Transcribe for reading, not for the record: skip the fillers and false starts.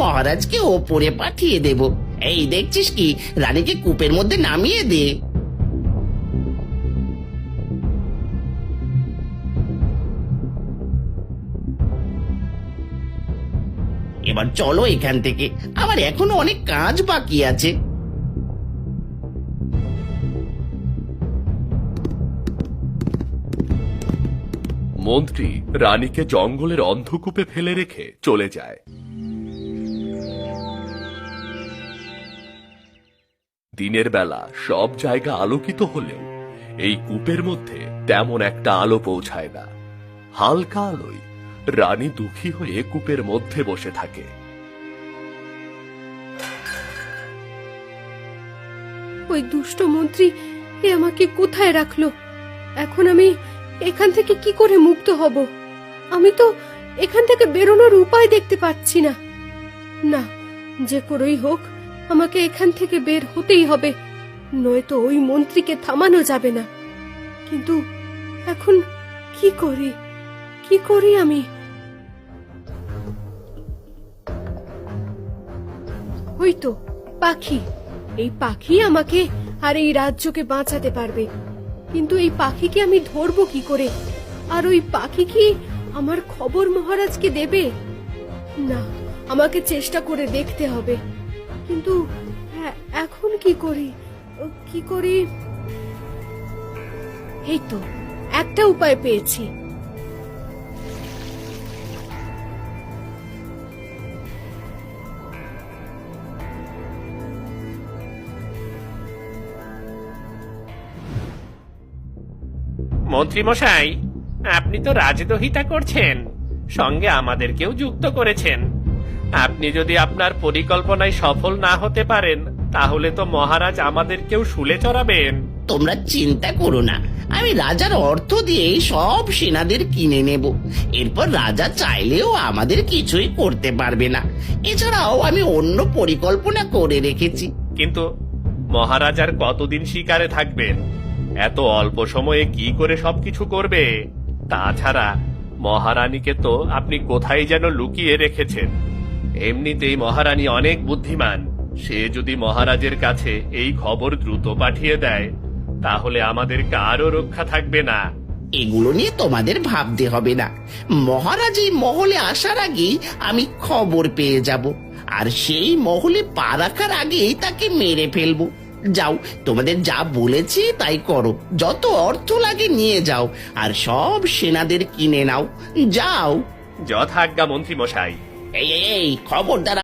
মহারাজকে ওপরে পাঠিয়ে দেব। এই দেখছিস কি, রানীকে কূপের মধ্যে নামিয়ে দে। এবার চলো এখান থেকে, আমার এখনো অনেক কাজ বাকি আছে। মন্ত্রী রানীকে জঙ্গলের অন্ধকূপে ফেলে রেখে চলে যায়। দিনের বেলা সব জায়গা আলোকিত হলেও এই কূপের মধ্যে তেমন একটা আলো পৌঁছায় না। হালকা আলোয় রানী দুঃখী হয়ে কূপের মধ্যে বসে থাকে। ওই দুষ্ট মন্ত্রী এ আমাকে কোথায় রাখলো? এখন আমি এখান থেকে কি করে মুক্ত হব? আমি তো এখান থেকে বেরোনোর উপায় দেখতে পাচ্ছি না। না, যে করেই হোক আমাকে এখান থেকে বের হতেই হবে, নয়তো ওই মন্ত্রীকে থামানো যাবে না। কিন্তু এখন কি করি আমি? ওই তো পাখি, এই পাখি আমাকে আর এই রাজ্যকে বাঁচাতে পারবে। কিন্তু এই পাখিকে আমি ধরবো কি করে? আর ওই পাখি কি আমার খবর মহারাজকে দেবে? না, আমাকে চেষ্টা করে দেখতে হবে। কিন্তু এখন কি করি? এই তো একটা উপায় পেয়েছি। মন্ত্রী মশাই, আপনি তো রাজদহিতা করছেন, সঙ্গে আমাদেরকেও যুক্ত করেছেন। আপনি যদি আপনার পরিকল্পনায় সফল না হতে পারেন, তাহলে তো মহারাজ আমাদেরকেও শুলে চড়াবেন। তোমরা চিন্তা করো না, আমি রাজার অর্থ দিয়ে সব সেনাদের কিনে নেব। এরপর রাজা চাইলেও আমাদের কিছুই করতে পারবে না। এছাড়াও আমি অন্য পরিকল্পনা করে রেখেছি। কিন্তু মহারাজ আর কতদিন শিকারে থাকবেন? এত অল্প সময়ে কি করে সবকিছু করবে? তাছাড়া মহারানীকে তো আপনি কোথায় যেন লুকিয়ে রেখেছেন। এমনিতেই মহারানী অনেক বুদ্ধিমান, সে যদি মহারাজের কাছে এই খবর দ্রুত পাঠিয়ে দেয়, তাহলে আমাদের কারও রক্ষা থাকবে না। এগুলো নিয়ে তোমাদের ভাবতে হবে না। মহারাজ এই মহলে আসার আগেই আমি খবর পেয়ে যাব, আর সেই মহলে পা রাখার আগেই তাকে মেরে ফেলবো। যাও, তোমাদের যা বলেছি তাই করো। যত অর্থ লাগে নিয়ে যাও, আর সব সেনাদের কিনে নাও। যাও। যথাজ্ঞা মন্ত্রী মশাই। এই খবরদার